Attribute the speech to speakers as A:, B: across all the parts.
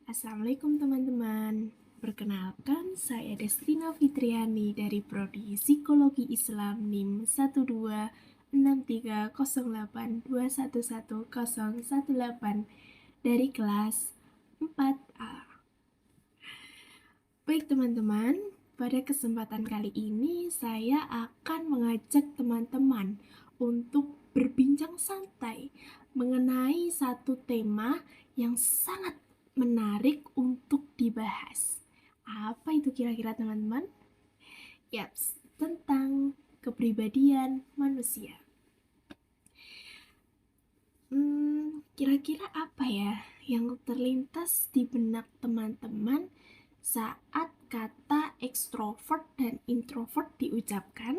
A: Assalamualaikum teman-teman. Perkenalkan, saya Destina Fitriani dari Prodi Psikologi Islam NIM 1263082111018 dari kelas 4A. Baik teman-teman, pada kesempatan kali ini saya akan mengajak teman-teman untuk berbincang santai mengenai satu tema yang sangat menarik untuk dibahas. Apa itu kira-kira teman-teman? Yaps, tentang kepribadian manusia. Kira-kira apa ya yang terlintas di benak teman-teman saat kata ekstrovert dan introvert diucapkan?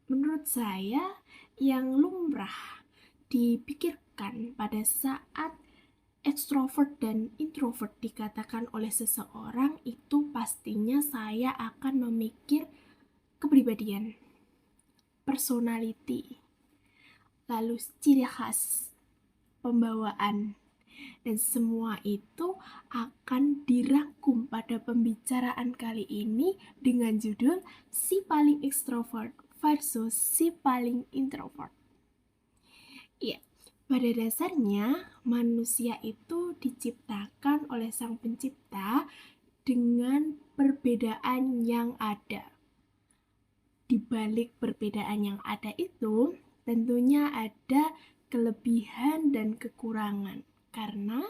A: Menurut saya, yang lumrah dipikirkan pada saat ekstrovert dan introvert dikatakan oleh seseorang itu pastinya saya akan memikir kepribadian, personality, lalu ciri khas, pembawaan, dan semua itu akan dirangkum pada pembicaraan kali ini dengan judul si paling ekstrovert versus si paling introvert. Iya, pada dasarnya manusia itu diciptakan oleh Sang Pencipta dengan perbedaan yang ada. Di balik perbedaan yang ada itu, tentunya ada kelebihan dan kekurangan. Karena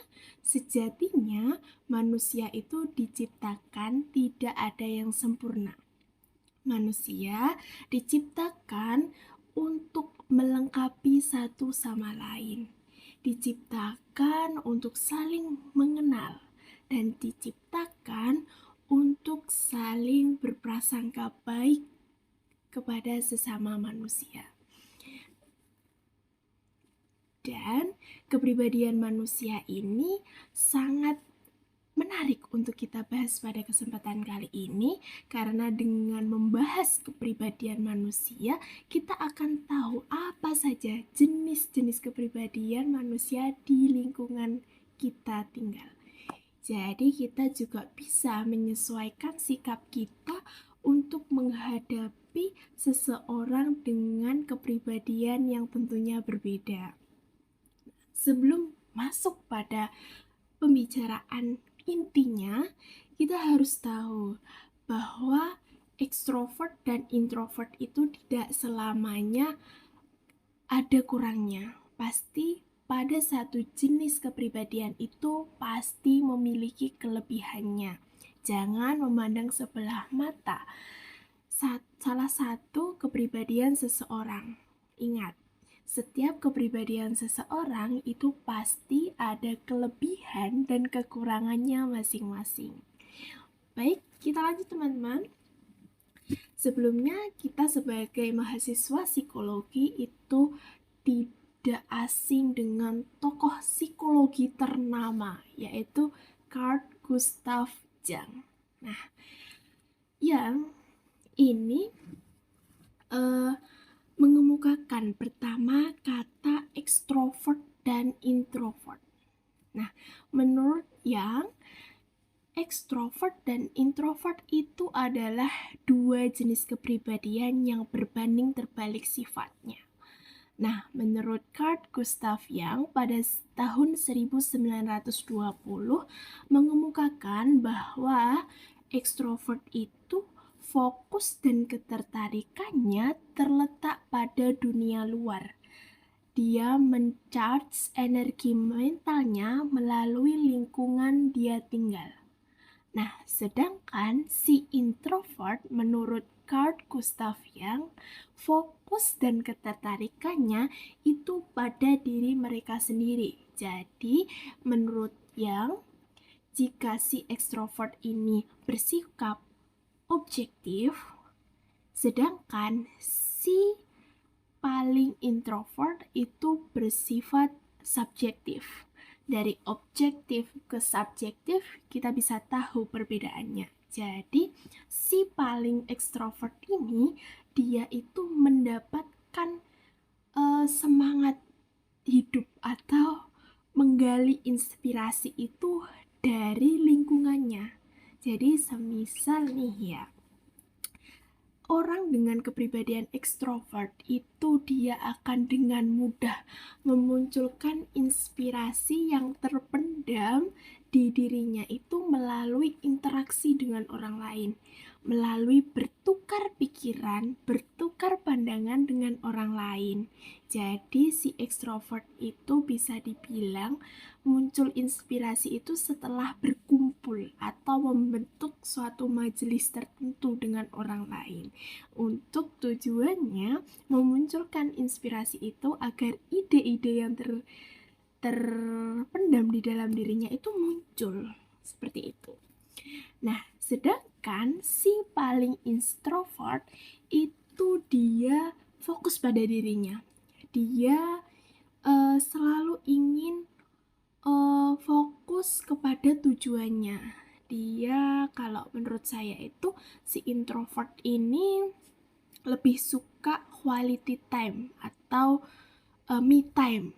A: sejatinya manusia itu diciptakan tidak ada yang sempurna. Manusia diciptakan untuk melengkapi satu sama lain. Diciptakan untuk saling mengenal dan diciptakan untuk saling berprasangka baik kepada sesama manusia. Dan kepribadian manusia ini sangat menarik untuk kita bahas pada kesempatan kali ini, karena dengan membahas kepribadian manusia, kita akan tahu apa saja jenis-jenis kepribadian manusia di lingkungan kita tinggal. Jadi kita juga bisa menyesuaikan sikap kita untuk menghadapi seseorang dengan kepribadian yang tentunya berbeda. Sebelum masuk pada pembicaraan intinya, kita harus tahu bahwa ekstrovert dan introvert itu tidak selamanya ada kurangnya. Pasti pada satu jenis kepribadian itu pasti memiliki kelebihannya. Jangan memandang sebelah mata salah satu kepribadian seseorang. Ingat, setiap kepribadian seseorang itu pasti ada kelebihan dan kekurangannya masing-masing. Baik, kita lanjut teman-teman. Sebelumnya kita sebagai mahasiswa psikologi itu tidak asing dengan tokoh psikologi ternama, yaitu Carl Gustav Jung. Nah, yang ini mengemukakan pertama kata ekstrovert dan introvert. Nah, menurut Jung, ekstrovert dan introvert itu adalah dua jenis kepribadian yang berbanding terbalik sifatnya. Nah, menurut Carl Gustav Jung pada tahun 1920 mengemukakan bahwa ekstrovert itu fokus dan ketertarikannya terletak pada dunia luar. Dia mencharge energi mentalnya melalui lingkungan dia tinggal. Nah, sedangkan si introvert menurut Carl Gustav Jung, fokus dan ketertarikannya itu pada diri mereka sendiri. Jadi, menurut Jung, jika si ekstrovert ini bersikap objektif, sedangkan si paling introvert itu bersifat subjektif. Dari objektif ke subjektif kita bisa tahu perbedaannya. Jadi si paling ekstrovert ini dia itu mendapatkan semangat hidup atau menggali inspirasi itu dari lingkungannya. Jadi semisal nih ya, orang dengan kepribadian ekstrovert itu dia akan dengan mudah memunculkan inspirasi yang terpendam di dirinya itu melalui interaksi dengan orang lain, melalui bertukar pikiran, bertukar pandangan dengan orang lain. Jadi si ekstrovert itu bisa dibilang muncul inspirasi itu setelah berkumpul atau membentuk suatu majelis tertentu dengan orang lain. Untuk tujuannya memunculkan inspirasi itu agar ide-ide yang terpendam di dalam dirinya itu muncul seperti itu. Nah, sedangkan si paling introvert itu dia fokus pada dirinya. Dia selalu ingin fokus kepada tujuannya. Dia kalau menurut saya itu si introvert ini lebih suka quality time atau me time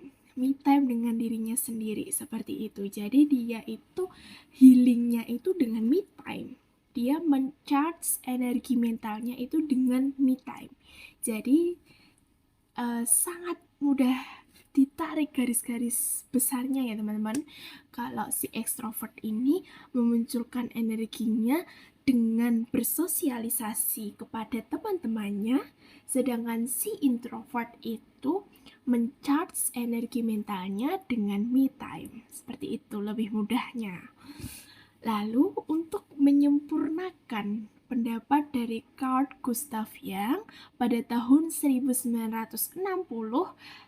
A: dengan dirinya sendiri seperti itu. Jadi dia itu healingnya itu dengan me time. Dia mencharge energi mentalnya itu dengan me time. Jadi sangat mudah ditarik garis-garis besarnya ya teman-teman. Kalau si ekstrovert ini memunculkan energinya dengan bersosialisasi kepada teman-temannya, sedangkan si introvert itu mencharge energi mentalnya dengan me time. Seperti itu lebih mudahnya. Lalu untuk menyempurnakan pendapat dari Carl Gustav Jung pada tahun 1960,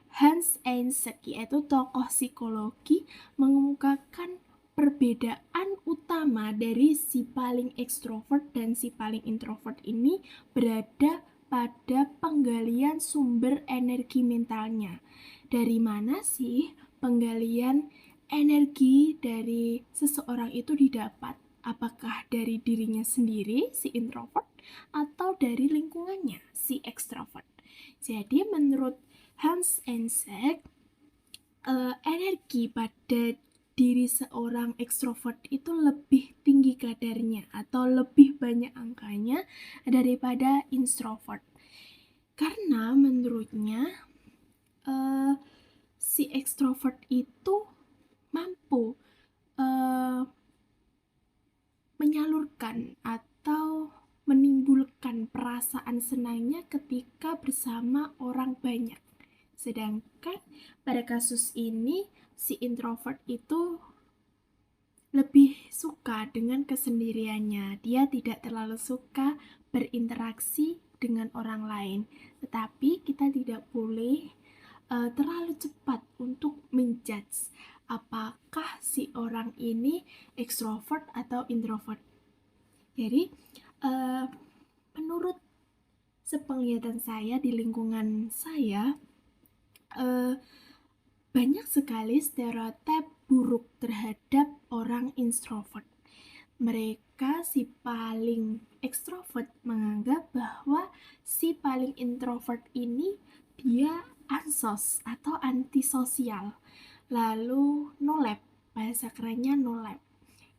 A: Hans Eysenck yaitu tokoh psikologi mengemukakan perbedaan utama dari si paling ekstrovert dan si paling introvert ini berada pada penggalian sumber energi mentalnya. Dari mana sih penggalian energi dari seseorang itu didapat? Apakah dari dirinya sendiri, si introvert, atau dari lingkungannya, si ekstrovert? Jadi menurut Hans Eysenck, energi pada diri seorang ekstrovert itu lebih tinggi kadarnya atau lebih banyak angkanya daripada introvert. Karena menurutnya si ekstrovert itu mampu menyalurkan atau menimbulkan perasaan senangnya ketika bersama orang banyak. Sedangkan pada kasus ini si introvert itu lebih suka dengan kesendiriannya. Dia tidak terlalu suka berinteraksi dengan orang lain. Tetapi kita tidak boleh terlalu cepat untuk menjudge apakah si orang ini ekstrovert atau introvert. Jadi menurut sepenglihatan saya di lingkungan saya banyak sekali stereotip buruk terhadap orang introvert. Mereka si paling ekstrovert menganggap bahwa si paling introvert ini dia ansos atau antisosial. Lalu no lab, bahasa kerennya no lab.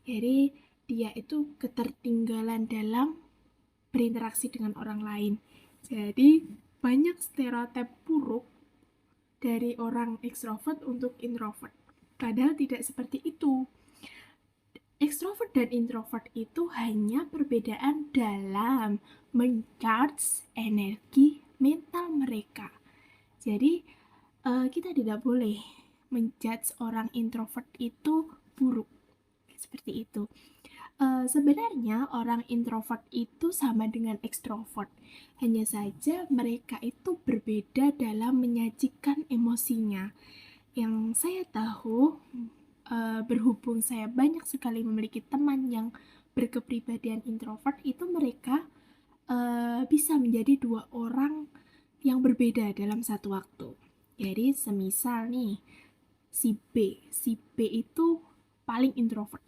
A: Jadi dia itu ketertinggalan dalam berinteraksi dengan orang lain. Jadi banyak stereotip buruk dari orang ekstrovert untuk introvert. Padahal tidak seperti itu. Ekstrovert dan introvert itu hanya perbedaan dalam mencharge energi mental mereka. Jadi kita tidak boleh menjudge orang introvert itu buruk. Seperti itu. Sebenarnya orang introvert itu sama dengan ekstrovert. Hanya saja mereka itu berbeda dalam menyajikan emosinya. Yang saya tahu, berhubung saya banyak sekali memiliki teman yang berkepribadian introvert, itu mereka bisa menjadi dua orang yang berbeda dalam satu waktu. Jadi semisal nih si B itu paling introvert,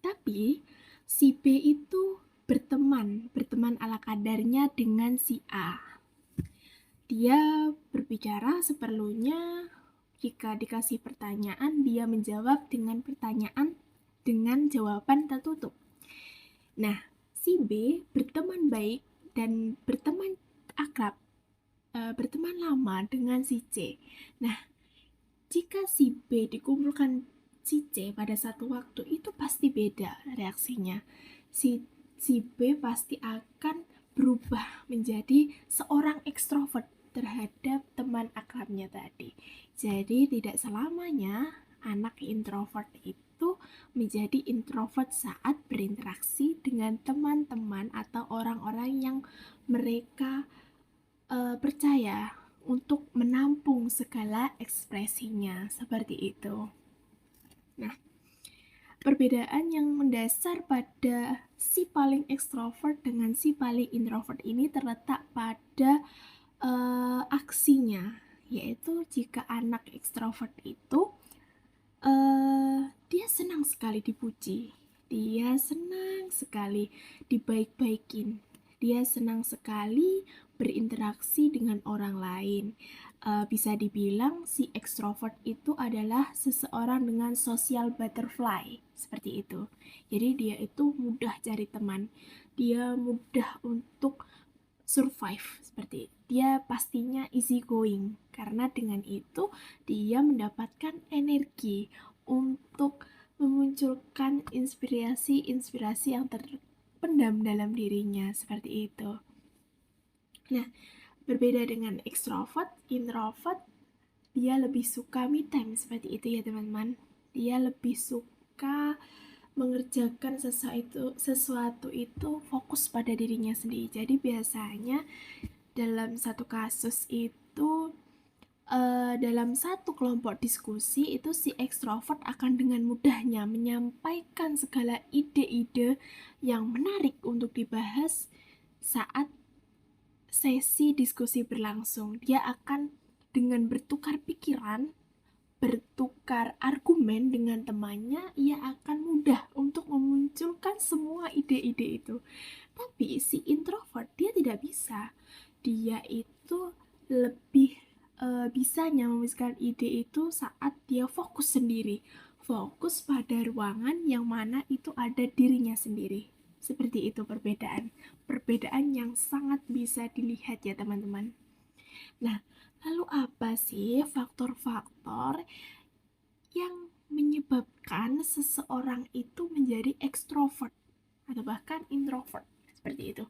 A: tapi si B itu berteman ala kadarnya dengan si A. Dia berbicara seperlunya, Jika dikasih pertanyaan, dia menjawab dengan pertanyaan dengan jawaban tertutup. Nah, si B berteman baik dan berteman akrab, berteman lama dengan si C. Nah, jika si B dikumpulkan si C pada satu waktu, itu pasti beda reaksinya. Si B pasti akan berubah menjadi seorang ekstrovert terhadap teman akrabnya tadi. Jadi tidak selamanya anak introvert itu menjadi introvert saat berinteraksi dengan teman-teman atau orang-orang yang mereka percaya untuk menampung segala ekspresinya, seperti itu. Nah, perbedaan yang mendasar pada si paling ekstrovert dengan si paling introvert ini terletak pada aksinya, yaitu jika anak ekstrovert itu dia senang sekali dipuji, dia senang sekali dibaik-baikin, dia senang sekali berinteraksi dengan orang lain. Bisa dibilang si ekstrovert itu adalah seseorang dengan social butterfly, seperti itu. Jadi dia itu mudah cari teman, dia mudah untuk survive, seperti dia pastinya easy going, karena dengan itu dia mendapatkan energi untuk memunculkan inspirasi-inspirasi yang terpendam dalam dirinya, seperti itu. Nah, berbeda dengan ekstrovert, introvert dia lebih suka me time, seperti itu ya teman-teman. Dia lebih suka mengerjakan sesuatu itu fokus pada dirinya sendiri. Jadi biasanya dalam satu kasus itu dalam satu kelompok diskusi itu si ekstrovert akan dengan mudahnya menyampaikan segala ide-ide yang menarik untuk dibahas saat sesi diskusi berlangsung. Dia akan dengan bertukar pikiran, bertukar argumen dengan temannya, ia akan mudah untuk memunculkan semua ide-ide itu. Tapi si introvert dia tidak bisa. Dia itu lebih bisanya memutuskan ide itu saat dia fokus sendiri, fokus pada ruangan yang mana itu ada dirinya sendiri. Seperti itu perbedaan yang sangat bisa dilihat ya teman-teman. Nah, lalu apa sih faktor-faktor yang menyebabkan seseorang itu menjadi ekstrovert atau bahkan introvert, seperti itu?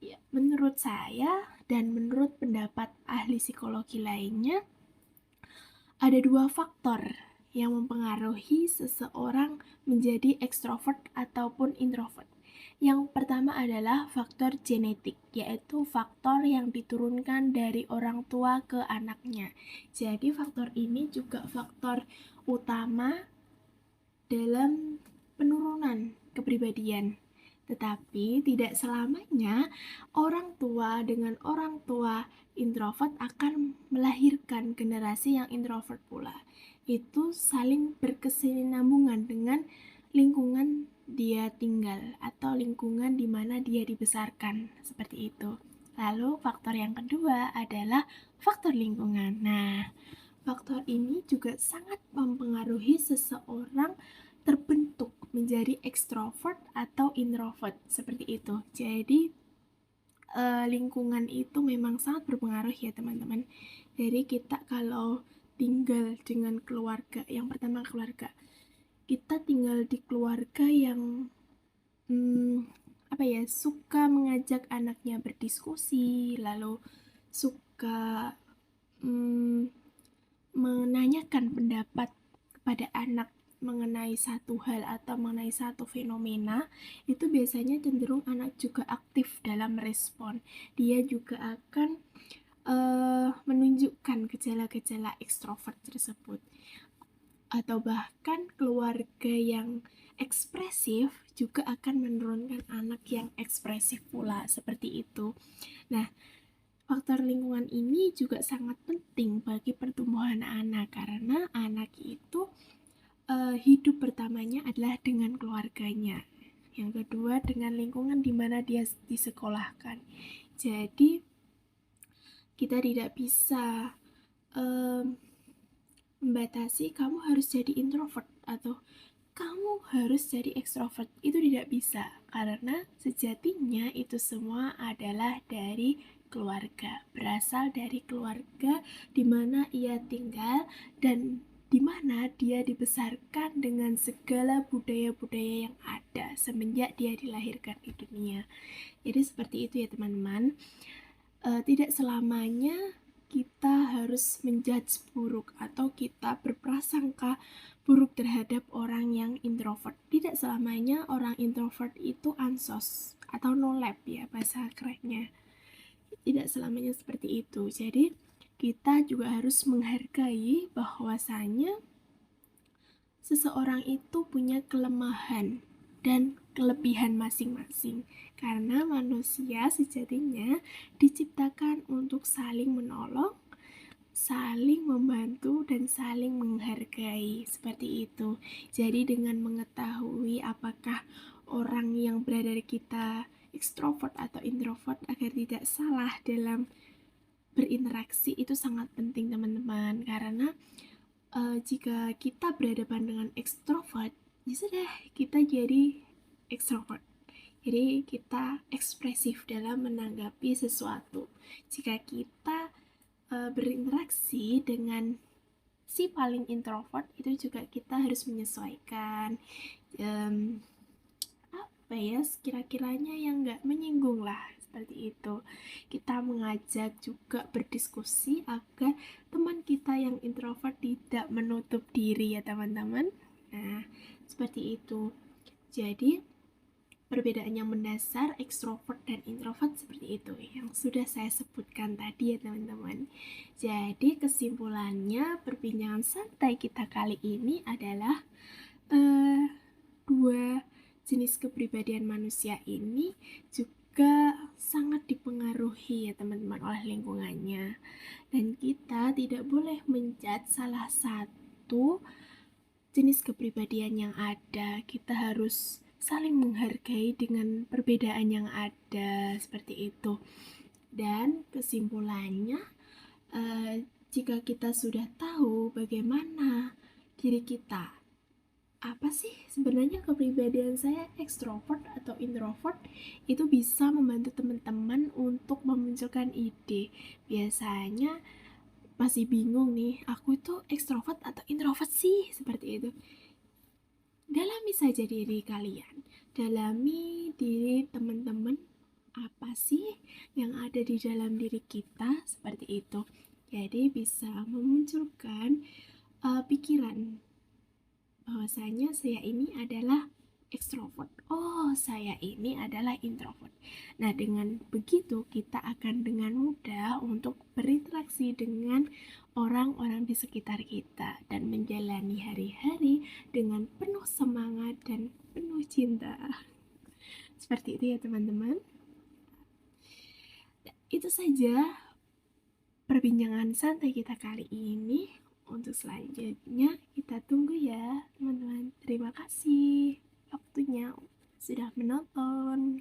A: Ya, menurut saya dan menurut pendapat ahli psikologi lainnya, ada dua faktor yang mempengaruhi seseorang menjadi ekstrovert ataupun introvert. Yang pertama adalah faktor genetik, yaitu faktor yang diturunkan dari orang tua ke anaknya. Jadi faktor ini juga faktor utama dalam penurunan kepribadian. Tetapi tidak selamanya orang tua dengan orang tua introvert akan melahirkan generasi yang introvert pula. Itu saling berkesinambungan dengan lingkungan dia tinggal atau lingkungan di mana dia dibesarkan, seperti itu. Lalu faktor yang kedua adalah faktor lingkungan. Nah, faktor ini juga sangat mempengaruhi seseorang terbentuk menjadi ekstrovert atau introvert, seperti itu. Jadi lingkungan itu memang sangat berpengaruh ya teman-teman. Jadi kita kalau tinggal dengan keluarga, yang pertama keluarga, kita tinggal di keluarga yang suka mengajak anaknya berdiskusi, lalu suka menanyakan pendapat kepada anak mengenai satu hal atau mengenai satu fenomena, itu biasanya cenderung anak juga aktif dalam respon. Dia juga akan menunjukkan gejala-gejala ekstrovert tersebut. Atau bahkan keluarga yang ekspresif juga akan menurunkan anak yang ekspresif pula, seperti itu. Nah, faktor lingkungan ini juga sangat penting bagi pertumbuhan anak, karena anak itu hidup pertamanya adalah dengan keluarganya, yang kedua dengan lingkungan di mana dia disekolahkan. Jadi kita tidak bisa membatasi kamu harus jadi introvert atau kamu harus jadi ekstrovert. Itu tidak bisa, karena sejatinya itu semua adalah dari keluarga, berasal dari keluarga di mana ia tinggal dan di mana dia dibesarkan dengan segala budaya-budaya yang ada semenjak dia dilahirkan di dunia. Jadi seperti itu ya teman-teman. Tidak selamanya kita harus menjudge buruk atau kita berprasangka buruk terhadap orang yang introvert. Tidak selamanya orang introvert itu ansos atau no lab ya bahasa kerennya. Tidak selamanya seperti itu. Jadi kita juga harus menghargai bahwasanya seseorang itu punya kelemahan dan kelebihan masing-masing, karena manusia sejatinya diciptakan untuk saling menolong, saling membantu, dan saling menghargai. Seperti itu. Jadi dengan mengetahui apakah orang yang berada di kita ekstrovert atau introvert agar tidak salah dalam berinteraksi itu sangat penting teman-teman, karena jika kita berhadapan dengan ekstrovert, ya sudah, kita jadi ekstrovert. Jadi kita ekspresif dalam menanggapi sesuatu. Jika kita berinteraksi dengan si paling introvert, itu juga kita harus menyesuaikan apa ya, kira-kiranya yang nggak menyinggung lah, seperti itu. Kita mengajak juga berdiskusi agar teman kita yang introvert tidak menutup diri ya teman-teman. Nah, seperti itu. Jadi perbedaan yang mendasar ekstrovert dan introvert seperti itu yang sudah saya sebutkan tadi ya teman-teman. Jadi kesimpulannya perbincangan santai kita kali ini adalah dua jenis kepribadian manusia ini juga sangat dipengaruhi ya teman-teman oleh lingkungannya, dan kita tidak boleh menjudge salah satu jenis kepribadian yang ada. Kita harus saling menghargai dengan perbedaan yang ada, seperti itu. Dan kesimpulannya, jika kita sudah tahu bagaimana diri kita, apa sih sebenarnya kepribadian saya ekstrovert atau introvert, itu bisa membantu teman-teman untuk memunculkan ide. Biasanya masih bingung nih, aku itu ekstrovert atau introvert sih, seperti itu. Dalami saja diri kalian, dalami diri teman-teman, apa sih yang ada di dalam diri kita, seperti itu. Jadi bisa memunculkan pikiran bahwasanya saya ini adalah ekstrovert, oh saya ini adalah introvert. Nah dengan begitu kita akan dengan mudah untuk berinteraksi dengan orang-orang di sekitar kita dan menjalani hari-hari dengan penuh semangat dan penuh cinta. Seperti itu ya teman-teman. Itu saja perbincangan santai kita kali ini. Untuk selanjutnya kita tunggu ya teman-teman. Terima kasih waktunya sudah menonton.